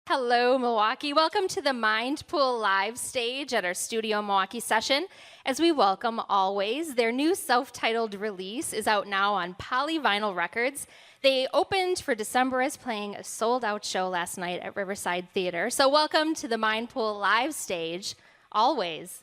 Hello, Milwaukee. Welcome to the Mind Pool Live stage at our Studio Milwaukee session as we welcome Alvvays. Their new self-titled release is out now on Polyvinyl Records. They opened for Decemberists playing a sold-out show last night at Riverside Theater. So welcome to the Mind Pool Live stage, Alvvays.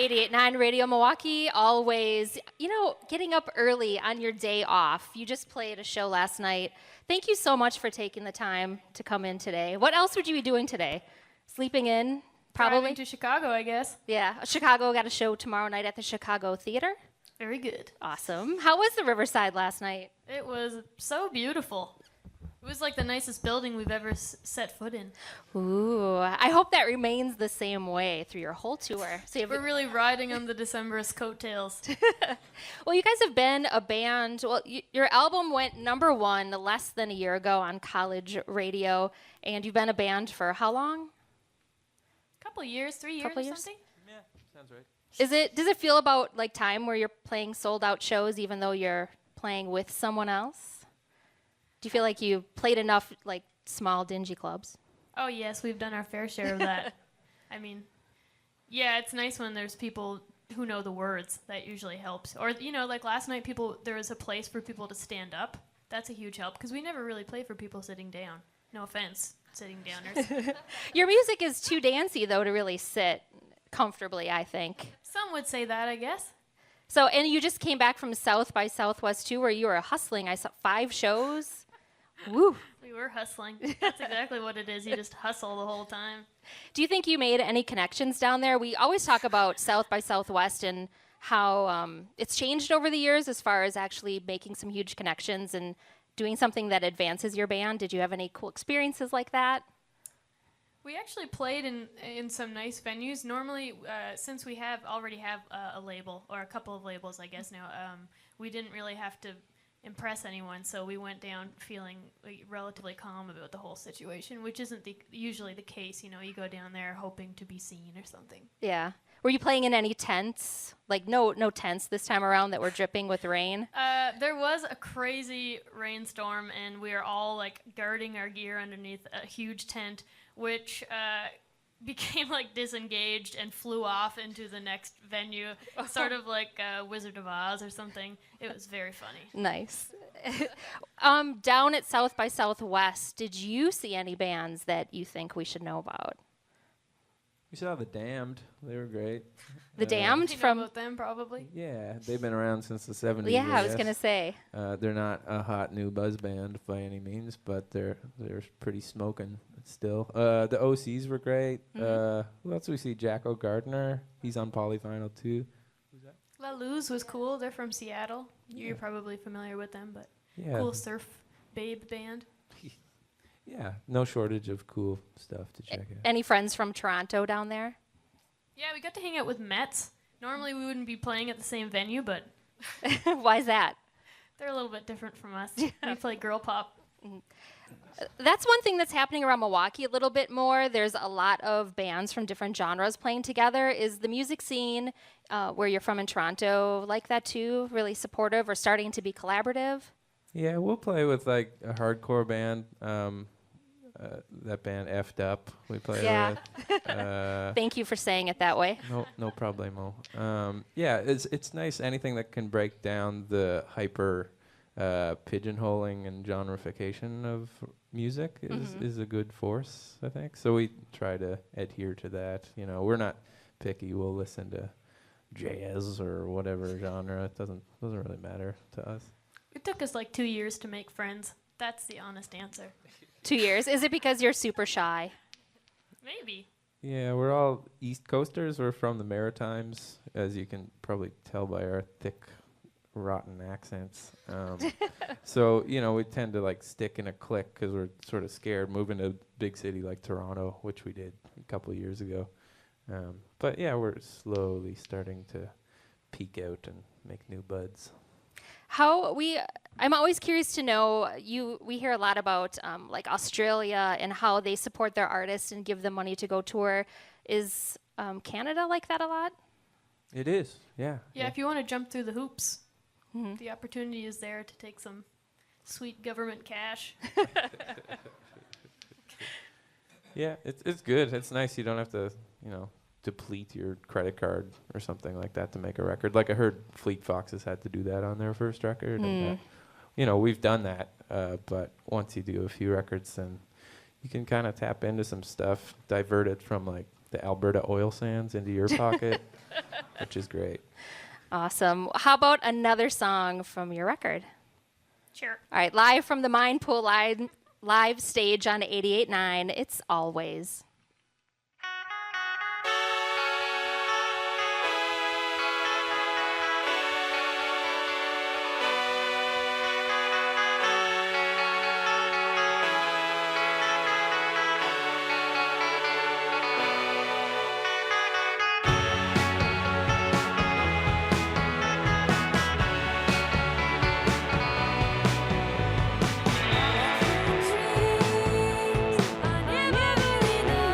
.9 Radio Milwaukee, Alvvays. You know, getting up early on your day off. You just played a show last night. Thank you so much for taking the time to come in today. What else would you be doing today? Sleeping in, probably? Driving to Chicago, I guess. Yeah, Chicago got a show tomorrow night at the Chicago Theater. Very good. Awesome. How was the Riverside last night? It was so beautiful. It was like the nicest building we've ever set foot in. Ooh, I hope that remains the same way through your whole tour. So We're really riding on the Decemberist coattails. Well, you guys have been a band. Well, your album went #1 less than a year ago on college radio, and you've been a band for how long? Couple years, 3 years Couple or years? something? Yeah, sounds right. Does it feel about like time where you're playing sold out shows even though you're playing with someone else? Do you feel like you played enough like small dingy clubs? Oh yes, we've done our fair share of that. I mean, yeah, it's nice when there's people who know the words. That usually helps. Or like last night, there was a place for people to stand up. That's a huge help because we never really play for people sitting down. No offense, sitting downers. Your music is too dancey though to really sit comfortably, I think. Some would say that, I guess. So, and you just came back from South by Southwest too, where you were hustling. I saw 5 shows. Woo. We were hustling. That's exactly what it is. You just hustle the whole time. Do you think you made any connections down there? We always talk about South by Southwest and how it's changed over the years as far as actually making some huge connections and doing something that advances your band. Did you have any cool experiences like that? We actually played in some nice venues. Normally, since we already have a label, or a couple of labels, I guess now, we didn't really have to impress anyone, so we went down feeling relatively calm about the whole situation, which isn't usually the case. You go down there hoping to be seen or something. Yeah. Were you playing in any tents? Like no tents this time around that were dripping with rain? There was a crazy rainstorm, and we were all like guarding our gear underneath a huge tent, which became like disengaged and flew off into the next venue, sort of like Wizard of Oz or something. It was very funny. Nice. Down at South by Southwest, did you see any bands that you think we should know about? We saw The Damned. They were great. The Damned You know from... about them, probably? Yeah, they've been around since the 70s. Yeah, I was guess. going to say. They're not a hot new buzz band by any means, but they're pretty smoking still. The OCs were great. Mm-hmm. Who else do we see? Jack O'Gardner. He's on Polyvinyl too. La Luz was cool. They're from Seattle. You're probably familiar with them, but Yeah. cool surf babe band. Yeah, no shortage of cool stuff to check out. Any friends from Toronto down there? Yeah, we got to hang out with Mets. Normally we wouldn't be playing at the same venue, but Why's that? they're a little bit different from us. We play girl pop. That's one thing that's happening around Milwaukee a little bit more. There's a lot of bands from different genres playing together. Is the music scene where you're from in Toronto like that too? Really supportive or starting to be collaborative? Yeah, we'll play with like a hardcore band. That band F'd Up we play Yeah. with. Thank you for saying it that way. No problemo. Yeah, it's nice. Anything that can break down the hyper pigeonholing and genreification of music is a good force, I think. So we try to adhere to that. We're not picky. We'll listen to jazz or whatever genre. It doesn't really matter to us. It took us like 2 years to make friends. That's the honest answer. 2 years. Is it because you're super shy? Maybe. Yeah, we're all East Coasters. We're from the Maritimes, as you can probably tell by our thick, rotten accents. So, we tend to like stick in a clique because we're sort of scared moving to a big city like Toronto, which we did a couple of years ago. But yeah, we're slowly starting to peek out and make new buds. I'm always curious to know, we hear a lot about like Australia and how they support their artists and give them money to go tour. Is Canada like that a lot? It is, yeah. Yeah, if you want to jump through the hoops, the opportunity is there to take some sweet government cash. Yeah, it's good. It's nice. You don't have to, deplete your credit card or something like that to make a record. Like I heard Fleet Foxes had to do that on their first record. And we've done that. But once you do a few records, then you can kind of tap into some stuff, divert it from like the Alberta oil sands into your pocket, which is great. Awesome. How about another song from your record? Sure. All right, live from the Mind Pool live stage on 88.9, it's Alvvays. Dreams I never really know.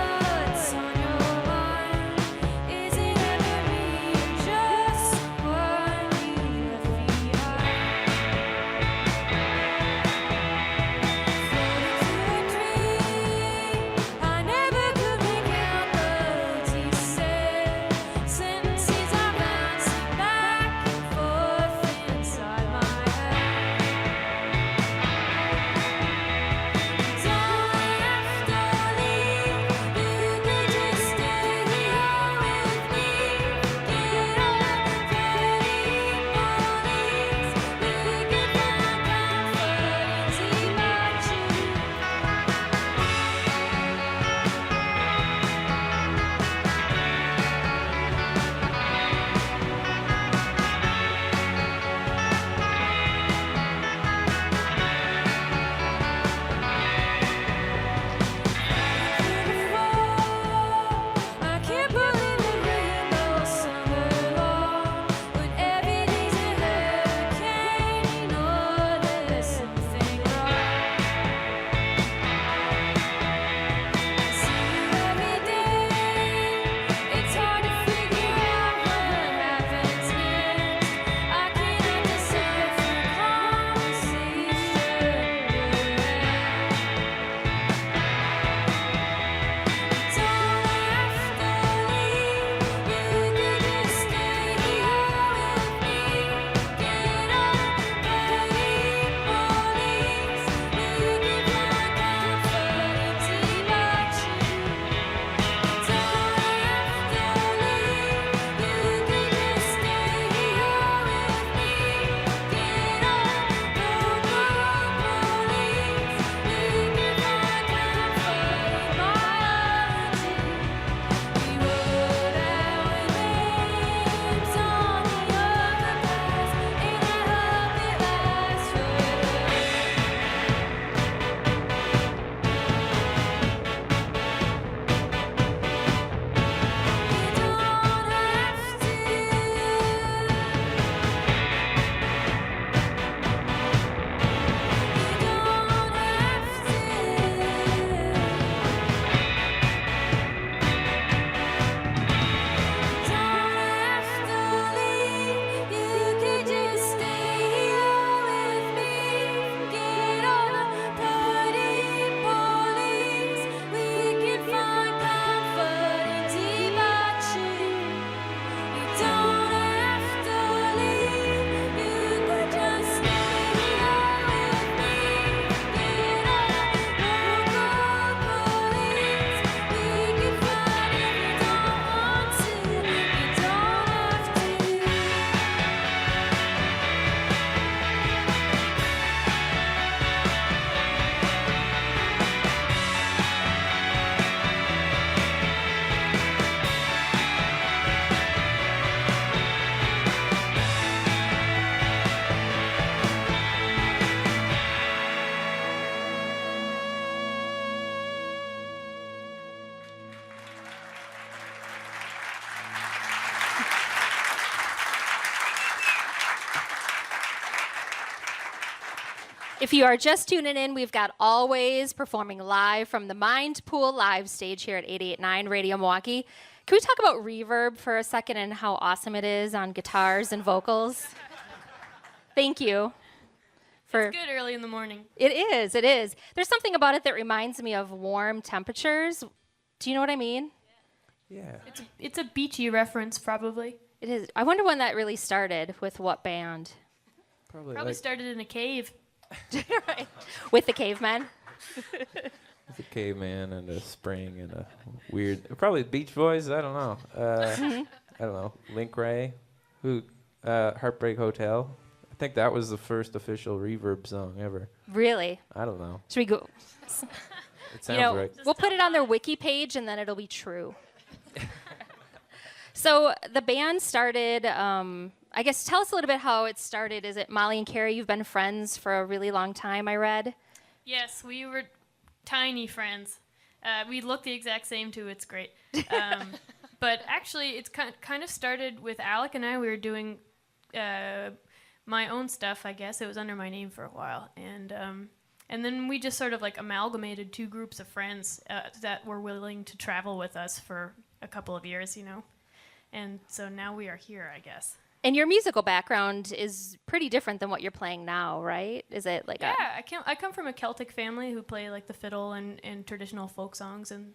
If you are just tuning in, we've got Alvvays performing live from the Mind Pool Live stage here at 88.9 Radio Milwaukee. Can we talk about reverb for a second and how awesome it is on guitars and vocals? Thank you. It's good early in the morning. It is, it is. There's something about it that reminds me of warm temperatures. Do you know what I mean? Yeah. It's a beachy reference, probably. It is. I wonder when that really started, with what band? Probably started in a cave. Right. With the cavemen? It's a caveman and a spring and a weird, probably Beach Boys. I don't know. I don't know. Link Ray, Heartbreak Hotel. I think that was the first official reverb song ever. Really? I don't know. Should we go? It sounds right. We'll put it on their wiki page and then it'll be true. So the band started, I guess, tell us a little bit how it started. Is it Molly and Carrie? You've been friends for a really long time, I read. Yes, we were tiny friends. We look the exact same, too. It's great. But actually, it's kind of started with Alec and I. We were doing my own stuff, I guess. It was under my name for a while. And then we just sort of like amalgamated two groups of friends that were willing to travel with us for a couple of years, you know. And so now we are here, I guess. And your musical background is pretty different than what you're playing now, right? Is it like I come from a Celtic family who play like the fiddle and traditional folk songs and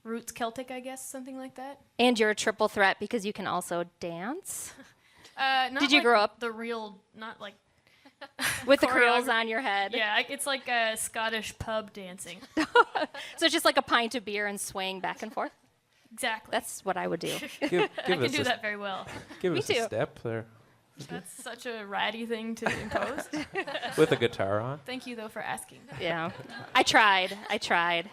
roots Celtic, I guess, something like that. And you're a triple threat because you can also dance? Did you grow up the real, not like with the curls on your head? Yeah, it's like a Scottish pub dancing. So it's just like a pint of beer and swaying back and forth? Exactly. That's what I would do. I can do that very well. Give us too. a step there. That's such a ratty thing to impose. With a guitar on. Thank you, though, for asking. Yeah. I tried.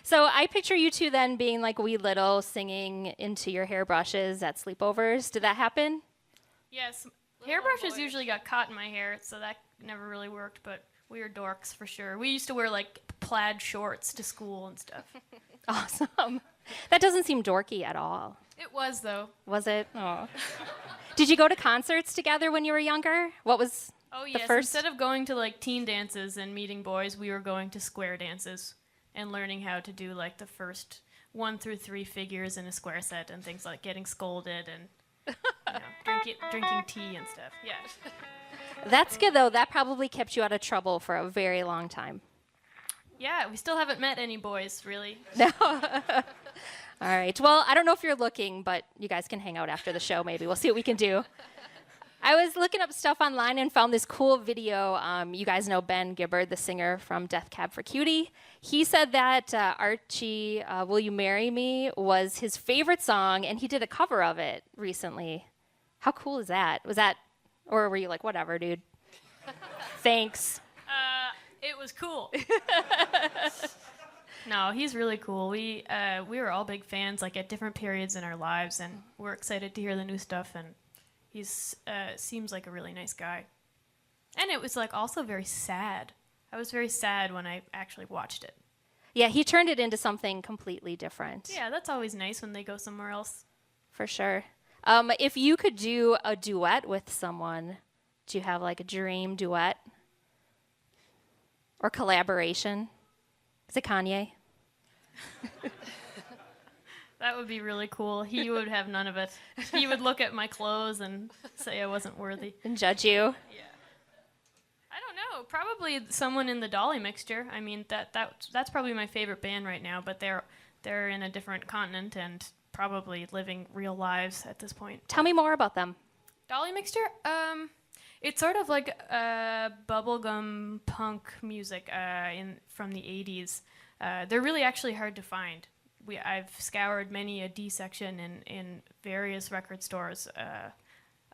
So I picture you two then being like wee little, singing into your hairbrushes at sleepovers. Did that happen? Yes. Hairbrushes usually got caught in my hair, so that never really worked, but we were dorks for sure. We used to wear like plaid shorts to school and stuff. Awesome. That doesn't seem dorky at all. It was, though. Was it? Oh. Did you go to concerts together when you were younger? What was the first? Instead of going to like teen dances and meeting boys, we were going to square dances and learning how to do like the first 1 through 3 figures in a square set and things like getting scolded and drinking tea and stuff. Yeah. That's good, though. That probably kept you out of trouble for a very long time. Yeah, we still haven't met any boys, really. No. All right. Well, I don't know if you're looking, but you guys can hang out after the show, maybe. We'll see what we can do. I was looking up stuff online and found this cool video. You guys know Ben Gibbard, the singer from Death Cab for Cutie. He said that Archie, Will You Marry Me, was his favorite song, and he did a cover of it recently. How cool is that? Was that, or were you like, whatever, dude? Thanks. It was cool. No, he's really cool. We were all big fans, like at different periods in our lives, and we're excited to hear the new stuff. And he's seems like a really nice guy. And it was like also very sad. I was very sad when I actually watched it. Yeah, he turned it into something completely different. Yeah, that's always nice when they go somewhere else. For sure. If you could do a duet with someone, do you have like a dream duet? Or collaboration? Is it Kanye? That would be really cool. He would have none of it. He would look at my clothes and say I wasn't worthy. And judge you? Yeah. I don't know. Probably someone in the Dolly Mixture. I mean, that's probably my favorite band right now, but they're in a different continent and probably living real lives at this point. Tell me more about them. Dolly Mixture? It's sort of like bubblegum punk music from the 80s. They're really actually hard to find. I've scoured many a D section in various record stores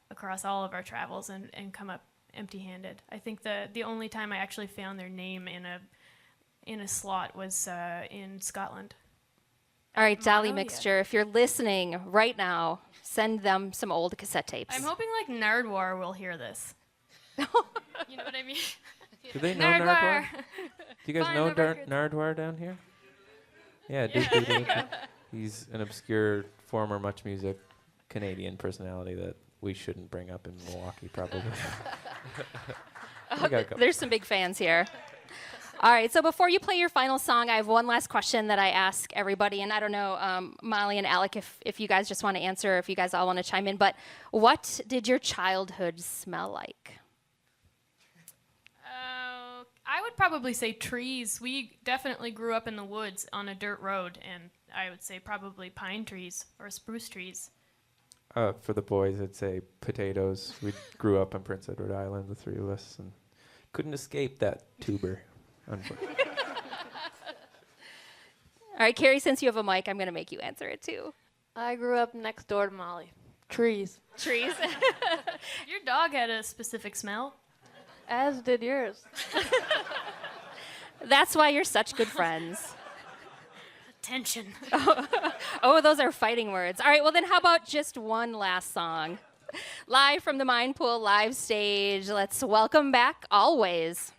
across all of our travels and come up empty-handed. I think the only time I actually found their name in a slot was in Scotland. All right, Dolly Mixture, if you're listening right now, send them some old cassette tapes. I'm hoping like Nardwar will hear this. You know what I mean? Do they know Nardwar? Do you guys know Nardwar down here? Yeah, he's an obscure former Much Music Canadian personality that we shouldn't bring up in Milwaukee, probably. I got a couple. There's some big fans here. All right, so before you play your final song, I have one last question that I ask everybody, and I don't know, Molly and Alec, if you guys just want to answer, or if you guys all want to chime in, but what did your childhood smell like? I would probably say trees. We definitely grew up in the woods on a dirt road, and I would say probably pine trees or spruce trees. For the boys, I'd say potatoes. We grew up in Prince Edward Island, the three of us, and couldn't escape that tuber. Unfortunately. All right, Carrie, since you have a mic, I'm going to make you answer it too. I grew up next door to Molly. Trees. Trees. Your dog had a specific smell. As did yours. That's why you're such good friends. Tension. Oh, those are fighting words. All right, well then how about just one last song? Live from the Mind Pool live stage, let's welcome back Alvvays.